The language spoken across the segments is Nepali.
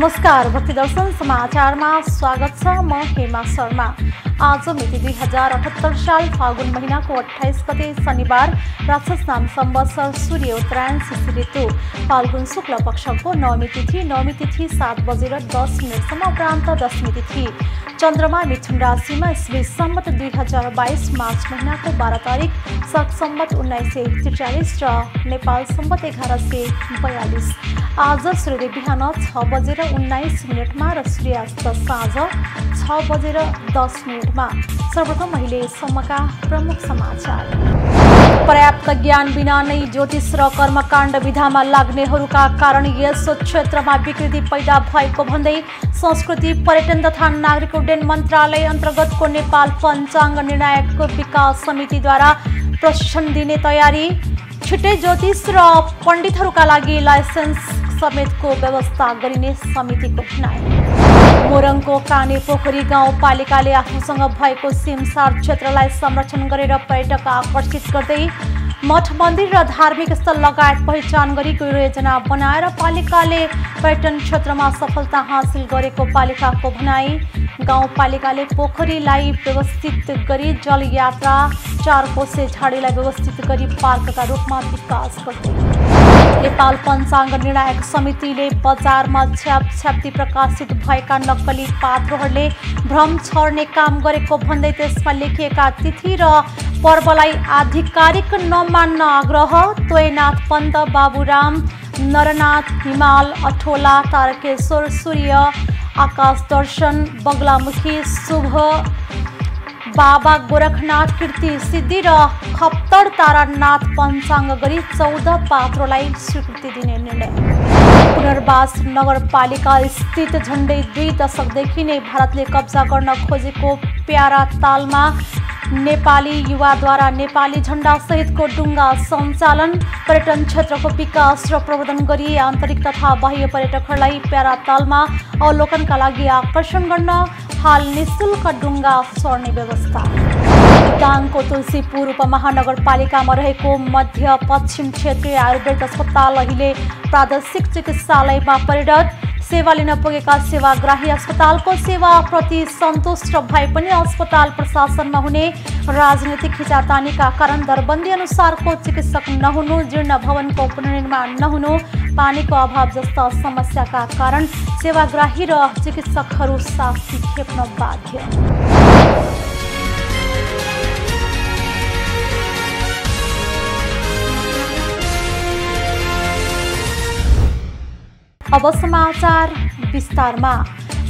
नमस्कार, भक्ति दर्शन समाचारमा स्वागत छ। म हेमा शर्मा। आज मिति 2078 साल फागुन महिनाको 28 गते शनिबार, राक्षस नाम संवत्सर, सूर्य उत्तरायण, शिशि ऋतु, फाल्गुन शुक्ल पक्षको नवमी तिथि 7 बजेर 10 मिनटसम्म, उपरान्त दशमी तिथि। चन्द्रमा मिथुन राशिमा, इस्वी सम्वत 2022 मार्च महिनाको 12 तारिक, शक सम्वत 1943 र नेपाल सम्वत 1142। आज सूर्य बिहान 6 बजेर 19 मिनटमा र सूर्यास्त साँझ 6 बजेर 10 मिनटमा। सर्वप्रथम अहिलेसम्मका प्रमुख समाचार। पर्याप्त ज्ञान बिना नै ज्योतिष र कर्मकाण्ड विधामा लाग्नेहरूका कारण यस क्षेत्रमा विकृति पैदा भएको भन्दै संस्कृति, पर्यटन तथा नागरिक उड्डयन मन्त्रालय अन्तर्गतको नेपाल पञ्चाङ्ग निर्णायक विकास समितिद्वारा प्रशिक्षण दिने तयारी। छिट्टै ज्योतिष र पण्डितहरूका लागि लाइसेन्स समेतको व्यवस्था गरिने समितिको भनाइ। मोरङको काने पोखरी गाउँपालिकाले आफूसँग भएको सिमसार क्षेत्रलाई संरक्षण गरेर पर्यटक आकर्षित गर्दै मठ मन्दिर र धार्मिक स्थल लगायत पहिचान गरी योजना बनाएर पालिकाले पर्यटन क्षेत्रमा सफलता हासिल गरेको पालिकाको भनाई। गाउँपालिकाले पोखरीलाई व्यवस्थित गरी जलयात्रा, 4 कोसे झाडीलाई व्यवस्थित गरी पार्कका रूपमा विकास गर्दै। नेपाल पञ्चाङ्ग निर्णायक समितिले बजारमा छ्याप्ती प्रकाशित भएका नक्कली पात्रहरूले भ्रम छर्ने काम गरेको भन्दै त्यसमा लेखिएका तिथि र पर्वलाई आधिकारिक नमान्न आग्रह। तोयनाथ पन्त, बाबुराम, नरनाथ, हिमाल, अठोला, तारकेश्वर, सूर्य, आकाश दर्शन, बगलामुखी, शुभ, बाबा गोरखनाथ, कीर्ति सिद्धि र खप्तर तारानाथ पञ्चाङ्ग गरी 14 पात्रोलाई स्वीकृति दिने निर्णय। पुनर्वास नगरपालिका स्थित झण्डै 2 दशकदेखि नै भारतले कब्जा गर्न खोजेको प्यारा तालमा नेपाली युवाद्वारा नेपाली झण्डा सहितको डुङ्गा सञ्चालन। पर्यटन क्षेत्रको विकास र प्रवर्धन गरी आन्तरिक तथा बाह्य पर्यटकहरूलाई प्यारा तालमा अवलोकनका लागि आकर्षण गर्न हाल निःशुल्क डुङ्गा चढ्ने व्यवस्था। दाङको तुलसीपुर उपमहानगरपालिकामा रहेको मध्य पश्चिम क्षेत्रीय आयुर्वेद अस्पताल अहिले प्रादेशिक चिकित्सालयमा परिणत। सेवा लिन पुगेका सेवाग्राही अस्पतालको सेवाप्रति सन्तुष्ट भए पनि अस्पताल प्रशासनमा हुने राजनीतिक खिचातानीका कारण दरबन्दी अनुसारको चिकित्सक नहुनु, जीर्ण भवनको पुनर्निर्माण नहुनु, पानीको अभाव जस्ता समस्याका कारण सेवाग्राही र चिकित्सकहरू शास्ति खेप्न बाध्य। अब समाचार विस्तारमा।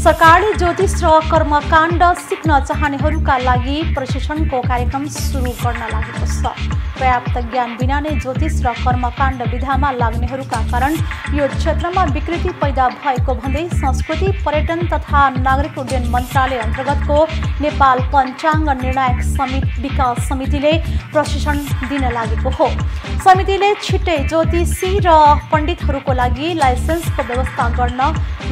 सरकारले ज्योतिष र कर्मकाण्ड सिक्न चाहनेहरूका लागि प्रशिक्षणको कार्यक्रम सुरु गर्न लागेको छ। पर्याप्त ज्ञान बिना नै ज्योतिष र कर्मकाण्ड विधामा लाग्नेहरूका कारण यो क्षेत्रमा विकृति पैदा भएको भन्दै संस्कृति, पर्यटन तथा नागरिक उड्डयन मन्त्रालय अन्तर्गतको नेपाल पञ्चाङ्ग निर्णायक विकास समितिले प्रशिक्षण दिन लागेको हो। समितिले छिट्टै ज्योतिषी र पण्डितहरूको लागि लाइसेन्सको व्यवस्था गर्न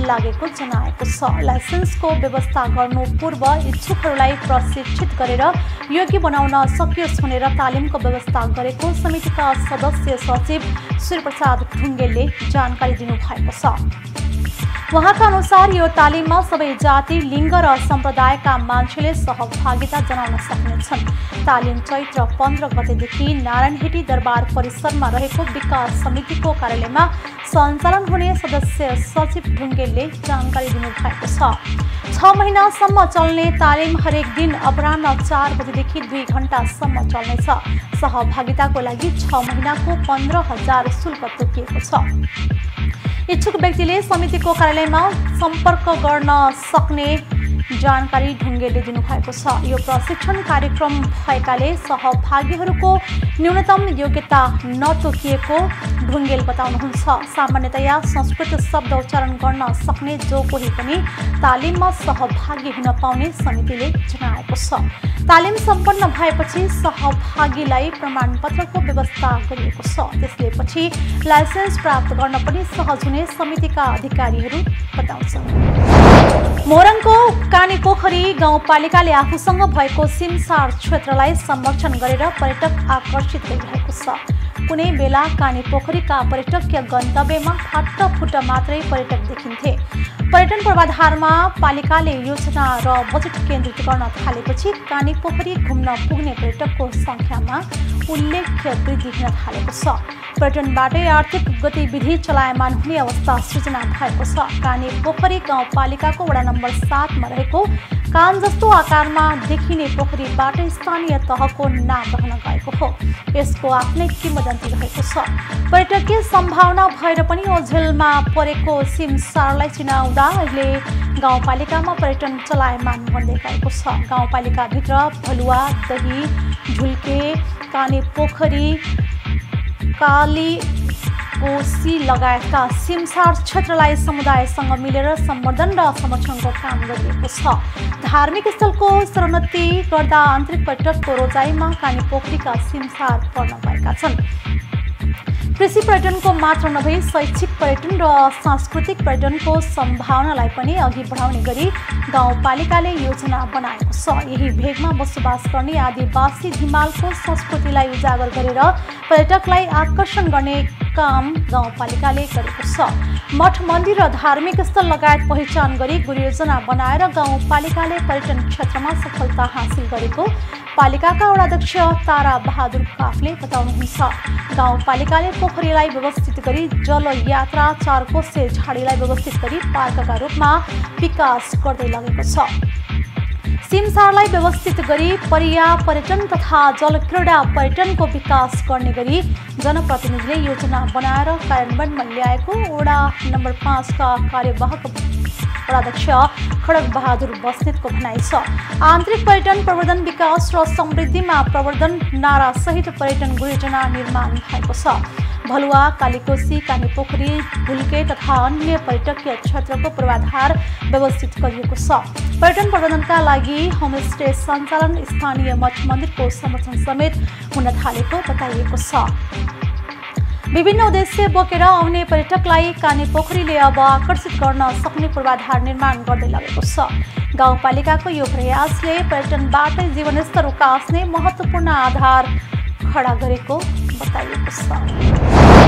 लागेको जनाएको छ। लाइसेन्सको व्यवस्था गर्नु पूर्व इच्छुकहरूलाई प्रशिक्षित गरेर योग्य बनाउन सकियोस् भनेर तालिमको व्यवस्था गरेको समितिका सदस्य सचिव सूर्यप्रसाद ढुङ्गेलले जानकारी दिनुभएको छ। उहाँका अनुसार यो तालिममा सबै जाति, लिङ्ग र सम्प्रदायका मान्छेले सहभागिता जनाउन सक्नेछन्। तालिम चैत्र 15 गतेदेखि नारायणहिटी दरबार परिसरमा रहेको विकास समितिको कार्यालयमा सञ्चालन हुने सदस्य सचिव ढुङ्गेलले जानकारी दिनुभएको छ। 6 महिनासम्म चल्ने तालिम हरेक दिन अपराह्न 4 बजेदेखि 2 घण्टासम्म चल्नेछ। सहभागिताको लागि 6 महिनाको 15,000 शुल्क तोकिएको छ। इच्छुक व्यक्तिले समितिको कार्यालयमा सम्पर्क गर्न सक्ने जानकारी ढुङ्गेलले दिनुभएको छ। यो प्रशिक्षण कार्यक्रम भएकाले सहभागीहरूको न्यूनतम योग्यता नतोकिएको ढुङ्गेल बताउनुहुन्छ। सामान्यतया संस्कृत शब्द उच्चारण गर्न सक्ने जो कोही पनि तालिममा सहभागी हुन पाउने समितिले जनाएको छ। तालिम सम्पन्न भएपछि सहभागीलाई प्रमाणपत्रको व्यवस्था गरिएको छ। त्यसले पछि लाइसेन्स प्राप्त गर्न पनि सहज हुने समितिका अधिकारीहरू बताउँछन्। मोरङको काने पोखरी गाउँपालिकाले आफूसँग भएको सिमसार क्षेत्रलाई संरक्षण गरेर पर्यटक आकर्षित गरिरहेको छ। कुनै बेला काने पोखरीका पर्यटकीय गन्तव्यमा फाटफुट मात्रै पर्यटक देखिन्थे। पर्यटन पूर्वाधारमा पालिकाले योजना र बजेट केन्द्रित गर्न थालेपछि काने पोखरी घुम्न पुग्ने पर्यटकको सङ्ख्यामा उल्लेख्य वृद्धि हुन थालेको छ। पर्यटनबाटै आर्थिक गतिविधि चलायमान हुने अवस्था सृजना भएको छ। काने पोखरी गाउँपालिकाको वडा नम्बर 7 मा रहेको कान जस्तो आकारमा देखिने पोखरीबाट स्थानीय तहको नाम रहन गएको हो। यसको आफ्नै किंवदन्ती रहेको छ। पर्यटकीय सम्भावना भएर पनि ओझेलमा परेको सिमसारलाई चिनाउँदा अहिले गाउँपालिकामा पर्यटन चलायमान बन्दै गएको छ। गाउँपालिकाभित्र भलुवा, दही, झुल्के, काने पोखरी, काली कोशी लगायतका सिमसार क्षेत्रलाई समुदायसँग मिलेर सम्वर्धन र संरक्षणको काम गरिएको छ। धार्मिक स्थलको स्तरोन्नति गर्दा आन्तरिक पर्यटकको रोजाइमा काने पोखरीका सिमसार पर्न गएका छन्। कृषि पर्यटनको मात्र नभई शैक्षिक पर्यटन र सांस्कृतिक पर्यटनको सम्भावनालाई पनि अघि बढाउने गरी गाउँपालिकाले योजना बनाएको छ। यही भेगमा बसोबास गर्ने आदिवासी हिमालको संस्कृतिलाई उजागर गरेर पर्यटकलाई आकर्षण गर्ने काम गाउँपालिकाले गरेको छ। मठ मन्दिर र धार्मिक स्थल लगायत पहिचान गरी गुरुयोजना बनाएर गाउँपालिकाले पर्यटन क्षेत्रमा सफलता हासिल गरेको पालिकाका वडाध्यक्ष तारा बहादुर काफले बताउनुहुन्छ। गाउँपालिकाले पोखरीलाई व्यवस्थित गरी जलयात्रा, 4 कोसे झाडीलाई व्यवस्थित गरी पार्कका रूपमा विकास गर्दै लगेको छ। सिमसारलाई व्यवस्थित गरी पर्यटन तथा जलक्रीडा पर्यटनको विकास गर्ने गरी जनप्रतिनिधिले योजना बनाएर कार्यान्वयनमा ल्याएको वडा नम्बर 5 का कार्यवाहक वडाध्यक्ष खड्ग बहादुर बस्नेतको भनाइ छ। आन्तरिक पर्यटन प्रवर्धन, विकास र समृद्धिमा प्रवर्धन नारा सहित पर्यटन गुरुयोजना निर्माण भएको छ। भलुवा, कालीकोशी, काने पोखरी, भुल्के तथा अन्य पर्यटकीय क्षेत्रको पूर्वाधार व्यवस्थित गरिएको छ। पर्यटन प्रवर्धनका लागि होमस्टे सञ्चालन, स्थानीय मठ मन्दिरको संरक्षण समेत हुन थालेको बताइएको छ। विभिन्न उद्देश्य बोकेर आउने पर्यटकलाई काने पोखरीले अब आकर्षित गर्न सक्ने पूर्वाधार निर्माण गर्दै लगेको छ। गाउँपालिकाको यो प्रयासले पर्यटनबाट जीवनस्तर उकास्ने महत्त्वपूर्ण आधार खडा गरेको बताइएको छ।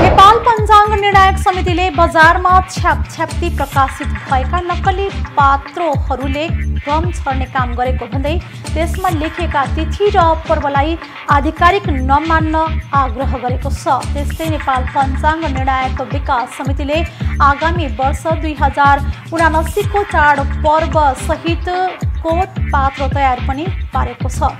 नेपाल पञ्चाङ्ग निर्णायक समितिले बजारमा छ्यापछ्याप्ती प्रकाशित भएका नक्कली पात्रोहरूले भ्रम छर्ने काम गरेको भन्दै त्यसमा लेखिएका तिथि र पर्वलाई आधिकारिक नमान्न आग्रह गरेको छ। त्यस्तै नेपाल पञ्चाङ्ग निर्णायक विकास समितिले आगामी वर्ष 2079 को चाड पर्व सहितको पात्र तयार पनि पारेको छ।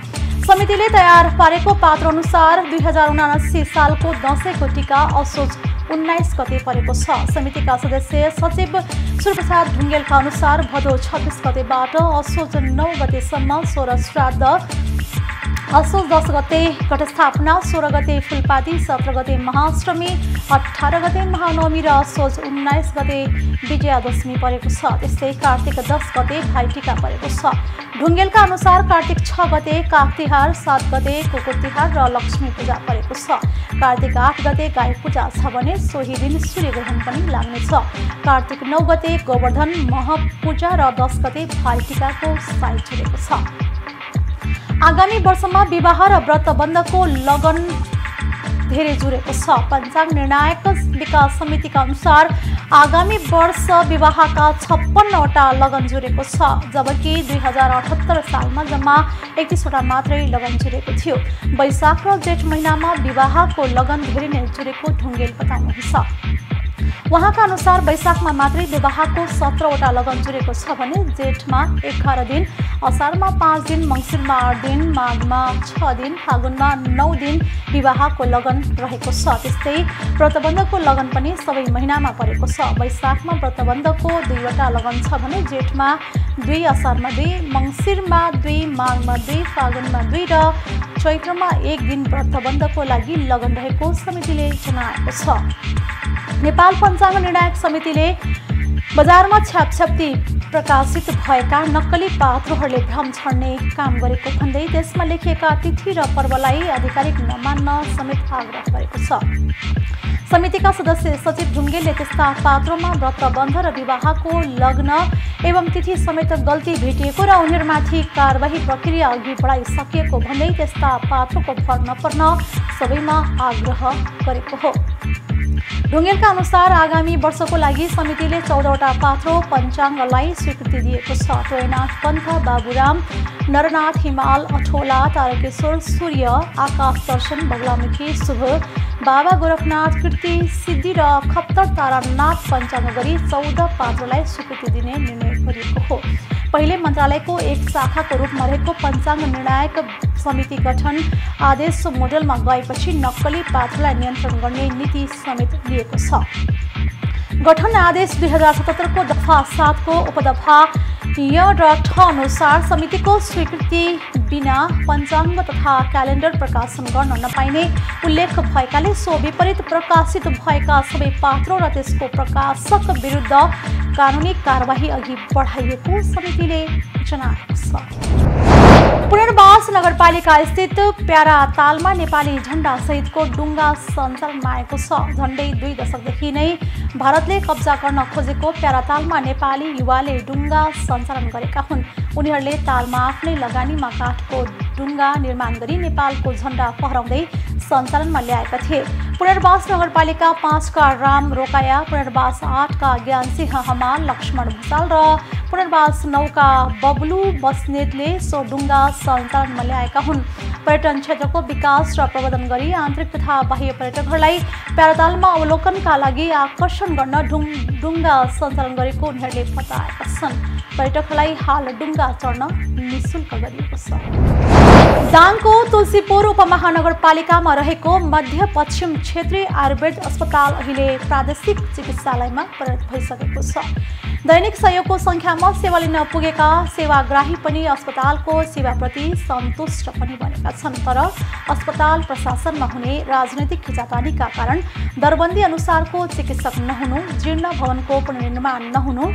समितिले तयार पारेको पात्र अनुसार 2079 सालको दशैंको टीका असोज 19 गते परेको छ। समितिका सदस्य सचिव सूर्यप्रसाद ढुङ्गेलका अनुसार भदौ 26 गतेबाट असोज 9 गतेसम्म 16 श्राद्ध, असोज 10 गते घटस्थापना, 16 गते फुलपाती, 17 गते महाअष्टमी, 18 गते महानवमी र असोज 19 गते विजयादशमी परेको छ। त्यस्तै कार्तिक 10 गते भाइटिका परेको छ। ढुङ्गेलका अनुसार कार्तिक 6 गते काग तिहार, 7 गते कुकुर तिहार र लक्ष्मी पूजा परेको छ। कार्तिक 8 गते गाई पूजा छ भने सोही दिन सूर्यग्रहण पनि लाग्नेछ। कार्तिक 9 गते गोवर्धन मह पूजा र 10 गते भाइटिकाको साई जुरेको छ। आगामी वर्षमा विवाह र व्रतबन्धको लगन धेरै जुरेको छ। पञ्चाङ्ग निर्णायक विकास समितिका अनुसार आगामी वर्ष विवाहका 56 वटा लगन जुरेको छ, जबकि 2078 सालमा जम्मा 31 वटा मात्रै लगन जुरेको थियो। वैशाख र जेठ महिनामा विवाहको लगन धेरै नै जुरेको ढुङ्गेल बताउनुहुन्छ। उहाँका अनुसार वैशाखमा मात्रै विवाहको 17 वटा लगन जुरेको छ भने जेठमा 11 दिन, असारमा 5 दिन, मङ्सिरमा 8 दिन, माघमा 6 दिन, फागुनमा 9 दिन विवाहको लगन रहेको छ। त्यस्तै व्रतबन्धको लगन पनि सबै महिनामा परेको छ। वैशाखमा व्रतबन्धको 2 वटा लगन छ भने जेठमा 2, असारमा 2, मङ्सिरमा 2, माघमा 2, फागुनमा 2 र चैत्रमा 1 दिन व्रतबन्धको लागि लगन रहेको समितिले जनाएको छ। नेपाल पञ्चाङ्ग निर्णायक समितिले बजारमा छ्यापछ्याप्ती प्रकाशित भएका नक्कली पात्रोहरूले भ्रम छर्ने काम गरेको भन्दै त्यसमा लेखिएका तिथि र पर्वलाई आधिकारिक नमान्न समेत आग्रह गरेको छ। समितिका सदस्य सचिव ढुङ्गेलले त्यस्ता पात्रोमा व्रतबन्ध र विवाहको लग्न एवं तिथि समेत गल्ती भेटिएको र उनीहरूमाथि कारबाही प्रक्रिया अघि बढाइसकिएको भन्दै त्यस्ता पात्रोको भर नपर्न सबैमा आग्रह गरेको हो। ढुङ्गेलका अनुसार आगामी वर्षको लागि समितिले 14वटा पात्रो पञ्चाङ्गलाई स्वीकृति दिएको छ। टोयनाथ पन्थ, बाबुराम, नरनाथ हिमाल, अठोला, तारकेश्वर, सूर्य, आकाश दर्शन, बगलामुखी, शुभ, बाबा गोरखनाथ, कीर्ति, सिद्धि र खप्तर तारानाथ पञ्चाङ्ग गरी 14 पात्रोलाई स्वीकृति दिने निर्णय गरिएको हो। पहिले मन्त्रालयको एक शाखाको रूपमा रहेको पञ्चाङ्ग निर्णायक समिति गठन आदेश मोडेलमा गएपछि नक्कली पात्रोलाई नियन्त्रण गर्ने नीति समेत लिएको छ। गठन आदेश 2077 को दफा 7 को उपदफा य र ठ अनुसार समितिको स्वीकृति बिना पञ्चाङ्ग तथा क्यालेन्डर प्रकाशन गर्न नपाइने उल्लेख भएकाले सो विपरीत प्रकाशित भएका सबै पात्रो र त्यसको प्रकाशक विरुद्ध कानुनी कारबाही अघि बढाइएको समितिले जनाएको छ। पुनर्वास नगरपालिका स्थित प्यारातालमा नेपाली झण्डा सहितको डुङ्गा सञ्चालनमा आएको छ। झण्डै 2 दशकदेखि नै भारतले कब्जा गर्न खोजेको प्यारातालमा नेपाली युवाले डुङ्गा सञ्चालन गरेका हुन्। उनीहरूले तालमा आफ्नै लगानीमा काठको डुङ्गा निर्माण गरी नेपालको झण्डा फहराउँदै सञ्चालनमा ल्याएका थिए। पुनर्वास नगरपालिका 5 का राम रोकाया, पुनर्वास 8 का ज्ञानसिंह हमाल, लक्ष्मण भुसाल र पुनर्वास 9 का बबलु बस्नेतले सो डुङ्गा सञ्चालनमा ल्याएका हुन्। पर्यटन क्षेत्रको विकास र प्रवर्धन गरी आन्तरिक तथा बाह्य पर्यटकहरूलाई प्यारातालमा अवलोकनका लागि आकर्षण गर्न डुङ्गा सञ्चालन गरेको उनीहरूले बताएका छन्। पर्यटकहरूलाई हाल डुङ्गा चढ्न निःशुल्क गरिएको छ। दाङको तुलसीपुर उपमहानगरपालिकामा रहेको मध्यपश्चिम क्षेत्रीय आयुर्वेद अस्पताल अहिले प्रादेशिक चिकित्सालयमा परिणत भइसकेको छ। दैनिक सहयोगको सङ्ख्यामा सेवा लिन पुगेका सेवाग्राही पनि अस्पतालको सेवाप्रति सन्तुष्ट पनि बनेका छन्। तर अस्पताल प्रशासनमा हुने राजनैतिक खिचातानीका कारण दरबन्दी अनुसारको चिकित्सक नहुनु, जीर्ण भवनको पुनर्निर्माण नहुनु,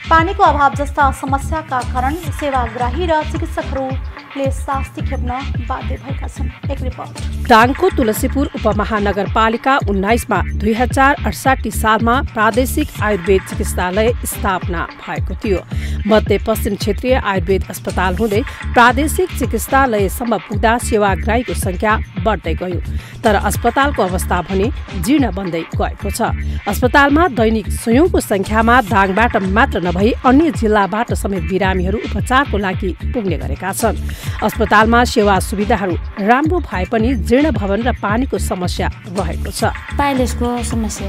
पानीको अभाव जस्ता समस्याका कारण सेवाग्राही र चिकित्सकहरूले शास्ति खेप्न बाध्य भएका छन्। एक रिपोर्ट। दाङको तुलसीपुर उपमहानगरपालिका 19 मा 2068 सालमा प्रादेशिक आयुर्वेद चिकित्सालय स्थापना भएको थियो। मध्यपश्चिम क्षेत्रीय आयुर्वेद अस्पताल हुँदै प्रादेशिक चिकित्सालयसम्म पुग्दा सेवाग्राहीको संख्या बढ्दै गयो। तर अस्पतालको अवस्था भने जीर्ण बन्दै गएको छ। अस्पतालमा दैनिक सयौंको संख्यामा दाङबाट मात्र नभई अन्य जिल्लाबाट समेत बिरामीहरू उपचारको लागि पुग्ने गरेका छन्। अस्पतालमा सेवा सुविधाहरू राम्रो भए पनि जीर्ण भवन र पानीको समस्या रहेको छ। पाइलेसको समस्या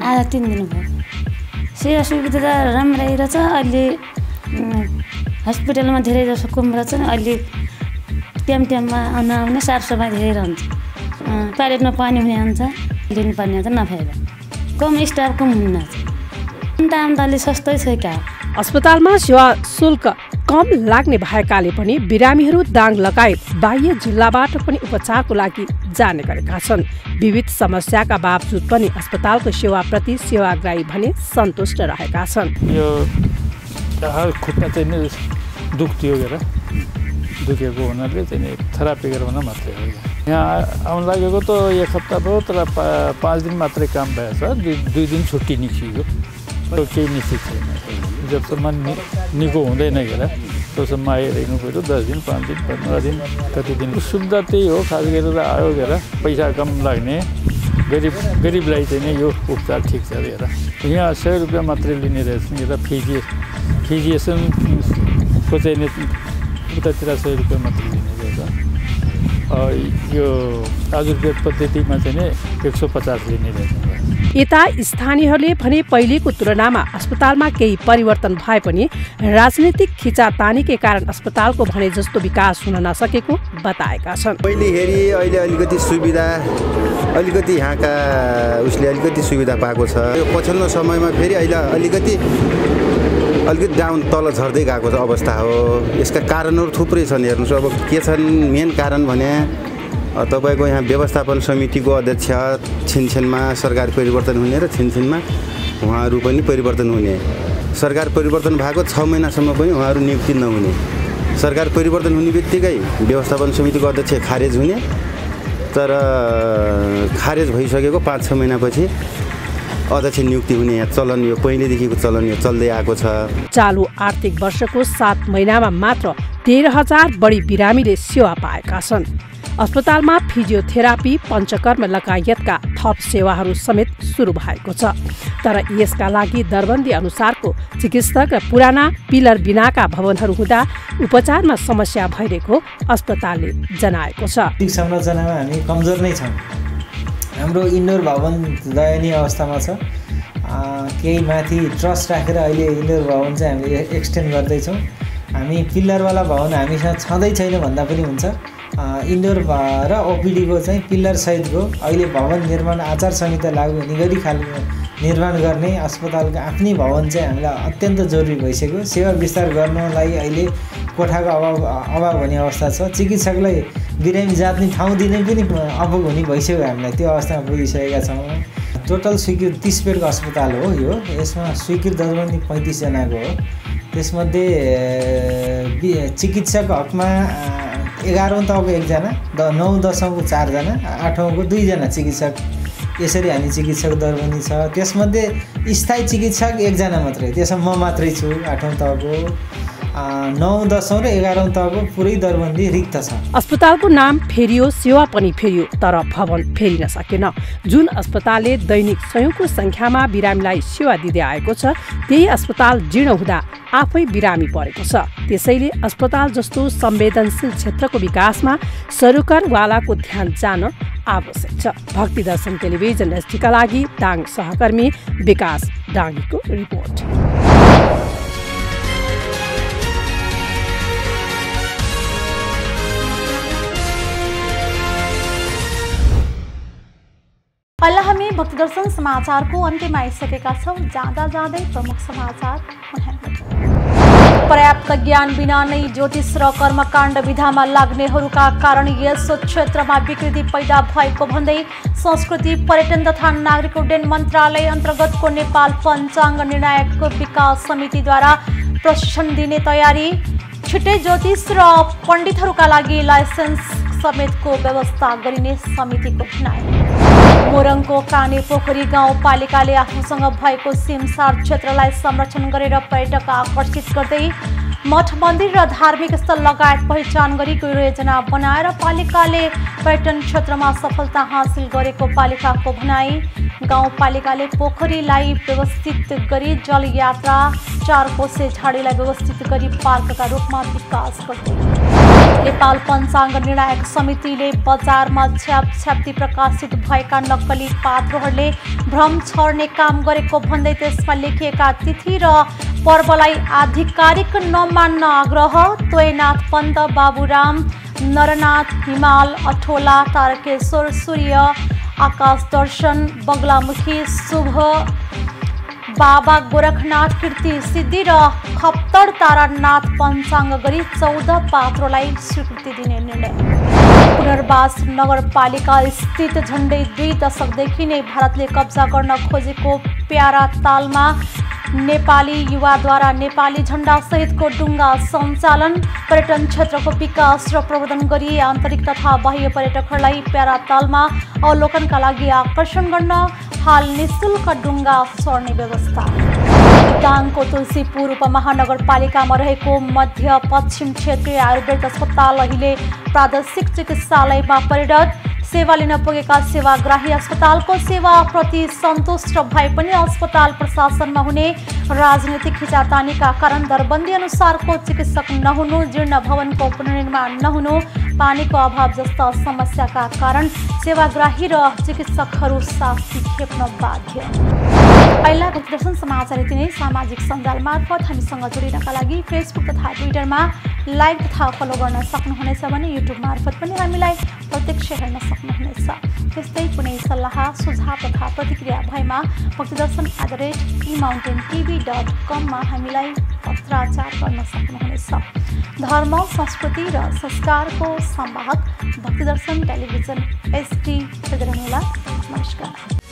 आज 3 दिन भयो। सेवा सुविधा राम्रै रहेछ। अहिले हस्पिटलमा धेरै जसो कम रहेछ। अहिले टाइममा आउने सारसफाइ धेरै रहन्छ। पाइलेटमा पानी हुने हुन्छ, लिनुपर्ने हुन्छ नफाइदा कम स्टाफ कम हुन्न। दामले सस्तै छ क्या। अस्पतालमा सेवा शुल्क कम लाग्ने भएकाले पनि बिरामीहरू दाङ लगायत बाह्य जिल्लाबाट पनि उपचारको लागि जाने गरेका छन्। विविध समस्याका बावजुद पनि अस्पतालको सेवाप्रति सेवाग्राही भने सन्तुष्ट रहेका छन्। यो खुट्टा चाहिँ नि दुख्थ्यो के दुखेको हुनाले चाहिँ थेरापी गराउन मात्रै हो। यहाँ आउनु लागेको त 1 हप्ता भयो, तर 5 दिन मात्रै काम भएछ। 2 दिन छुट्टी निस्कियो। केही निश्चित छैन। जबसम्म निको हुँदैन के तबसम्म आइरहेनु पऱ्यो। 10 दिन, 5 दिन, 15 दिन, कति दिन। सुविधा त्यही हो, खास गरेर आयो के पैसा कम लाग्ने, गरिबलाई चाहिँ यो उपचार ठिक छ हेर। यहाँ 100 रुपियाँ मात्रै लिने रहेछ नि। र फिजिएसनको चाहिँ उतातिर 100 रुपियाँ मात्रै लिने रहेछ। यो आयुर्वेद पद्धतिमा चाहिँ 150 लिने रहेछ। यता स्थानीयहरूले भने पहिलेको तुलनामा अस्पतालमा केही परिवर्तन भए पनि राजनीतिक खिचातानीकै कारण अस्पतालको भने जस्तो विकास हुन नसकेको बताएका छन्। पहिले हेरी अहिले अलिकति सुविधा, अलिकति यहाँका उसले अलिकति सुविधा पाएको छ। यो पछिल्लो समयमा फेरि अहिले अलिकति डाउन तल झर्दै गएको अवस्था हो। यसका कारणहरू थुप्रै छन्। हेर्नुहोस् अब के छन् मेन कारण भने तपाईको यहाँ व्यवस्थापन समितिको अध्यक्ष छिनछिनमा सरकार परिवर्तन हुने र छिनछिनमा उहाँहरू पनि परिवर्तन हुने। सरकार परिवर्तन भएको 6 महिनासम्म पनि उहाँहरू नियुक्ति नहुने। सरकार परिवर्तन हुने बित्तिकै व्यवस्थापन समितिको अध्यक्ष खारेज हुने तर खारेज भइसकेको 5-6 महिनापछि अध्यक्ष नियुक्ति हुने यहाँ चलन यो पहिलेदेखिको चलन यो चल्दै आएको छ। चालु आर्थिक वर्षको 7 महिनामा मात्र 13,000 बढी बिरामीले सेवा पाएका छन्। अस्पतालमा फिजियोथेरापी, पञ्चकर्म लगायतका थप सेवाहरू समेत सुरु भएको छ। तर यसका लागि दरबन्दी अनुसारको चिकित्सक र पुराना पिलर बिनाका भवनहरू हुँदा उपचारमा समस्या भइरहेको अस्पतालले जनाएको छ। संरचनामा हामी कमजोर नै छौँ। हाम्रो इन्डोर भवन दयनीय अवस्थामा छ। केही माथि ट्रस्ट राखेर अहिले इन्डोर भवन चाहिँ हामीले एक्सटेन्ड गर्दैछौँ। हामी पिल्लरवाला भवन हामीसँग छँदै छैन भन्दा पनि हुन्छ। इन्डोर र ओपिडीको चाहिँ पिल्लर सहितको अहिले भवन निर्माण आचार संहिता लागू हुने गरी खालको निर्माण गर्ने अस्पतालको आफ्नै भवन चाहिँ हामीलाई अत्यन्त जरुरी भइसक्यो। सेवा विस्तार गर्नलाई अहिले कोठाको अभाव हुने अवस्था छ। चिकित्सकलाई बिरामी जात्ने ठाउँ दिने पनि अपुग हुने भइसक्यो। हामीलाई त्यो अवस्थामा पुगिसकेका छौँ। टोटल स्वीकृत 30 बेडको अस्पताल हो यो। यसमा स्वीकृत दरबन्दी 35 जनाको हो। त्यसमध्ये चिकित्सक हकमा 11औं तहको 1 जना, 9, 10औंको 4 जना, 8औंको 2 जना चिकित्सक, यसरी हामी चिकित्सक दरबन्दी छ। त्यसमध्ये स्थायी चिकित्सक 1 जना मात्रै, त्यसमा म मात्रै छु 8औं तहको। 9, 10औं र 11औं तहको पुरै दरबन्दी रिक्त छ। अस्पतालको नाम फेरियो, सेवा पनि फेरियो, तर भवन फेरिन सकेन। जुन अस्पतालले दैनिक सयौंको संख्यामा बिरामीलाई सेवा दिँदै आएको छ, त्यही अस्पताल जीर्ण हुँदा आफै बिरामी परेको छ। त्यसैले अस्पताल जस्तो संवेदनशील क्षेत्रको विकासमा सरकारवालाको ध्यान जान आवश्यक छ। भक्ति दर्शन टेलिभिजन एसटीका लागि दाङ सहकर्मी विकास डाङ्गीको रिपोर्ट। अहिले हामी भक्ति दर्शन समाचारको अन्त्यमा आइसकेका छौँ। जाँदा जाँदै प्रमुख समाचार पर्याप्त ज्ञान बिना नै ज्योतिष र कर्मकाण्ड विधामा लाग्नेहरूका कारण यस क्षेत्रमा विकृति पैदा भएको भन्दै संस्कृति, पर्यटन तथा नागरिक उड्डयन मन्त्रालय अन्तर्गतको नेपाल पञ्चाङ्ग निर्णायक विकास समितिद्वारा प्रशिक्षण दिने तयारी। छिट्टै ज्योतिष र पण्डितहरूका लागि लाइसेन्स समेतको व्यवस्था गरिने समितिको भनाइ। मोरङको काने पोखरी गाउँपालिकाले आफूसँग भएको सिमसार क्षेत्रलाई संरक्षण गरेर पर्यटक आकर्षित गर्दै मठ मन्दिर र धार्मिक स्थल लगायत पहिचान गरी योजना बनाएर पालिकाले पर्यटन क्षेत्रमा सफलता हासिल गरेको पालिकाको भनाई। गाउँपालिकाले पोखरीलाई व्यवस्थित गरी जलयात्रा, 4 कोसे झाडीलाई व्यवस्थित गरी पार्कका रूपमा विकास गर्दै। नेपाल पञ्चाङ्ग निर्णायक समितिले बजारमा छ्याप्छ्याप्ती प्रकाशित भएका नक्कली पात्रहरूले भ्रम छर्ने काम गरेको भन्दै त्यसमा लेखिएका तिथि र पर्वलाई आधिकारिक नमान्न आग्रह। तोयनाथ पन्त, बाबुराम, नरनाथ, हिमाल, अठोला, तारकेश्वर, सूर्य, आकाश दर्शन, बगलामुखी, शुभ, बाबा गोरखनाथ, कीर्ति सिद्धि र खप्तर तारानाथ पञ्चाङ्ग गरी 14 पात्रोलाई स्वीकृति दिने निर्णय। पुनर्वास नगरपालिका स्थित झण्डै 2 दशकदेखि नै भारतले कब्जा गर्न खोजेको प्यारा तालमा नेपाली युवाद्वारा नेपाली झण्डा सहितको डुङ्गा सञ्चालन। पर्यटन क्षेत्रको विकास र प्रवर्धन गरी आन्तरिक तथा बाह्य पर्यटकहरूलाई प्यारा तालमा अवलोकनका लागि आकर्षण गर्न हाल निःशुल्क डुङ्गा चढ्ने व्यवस्था। दाङको तुलसीपुर उपमहानगरपालिकामा रहेको मध्य पश्चिम क्षेत्रीय आयुर्वेद अस्पताल अहिले प्रादेशिक चिकित्सालयमा परिणत। सेवा लिन पुगेका सेवाग्राही अस्पतालको सेवाप्रति सन्तुष्ट भए पनि अस्पताल प्रशासनमा हुने राजनीतिक खिचातानीका कारण दरबन्दी अनुसारको चिकित्सक नहुनु, जीर्ण भवनको पुनर्निर्माण नहुनु, पानीको अभाव जस्ता समस्याका कारण सेवाग्राही र चिकित्सकहरू शास्ति खेप्न बाध्य। पहिला भक्तिदर्शन समाचार यति नै। सामाजिक सञ्जाल मार्फत हामीसँग जोडिनका लागि फेसबुक तथा ट्विटरमा लाइक तथा फलो गर्न सक्नुहुनेछ भने युट्युब मार्फत पनि हामीलाई प्रत्यक्ष हेर्न सक्नुहुनेछ। त्यस्तै कुनै सल्लाह, सुझाव तथा प्रतिक्रिया भएमा भक्तिदर्शन@emountaintv.com मा हामीलाई पत्राचार गर्न सक्नुहुनेछ। धर्म, संस्कृति र संस्कारको संवाहक भक्तिदर्शन टेलिभिजन एसटी। नमस्कार।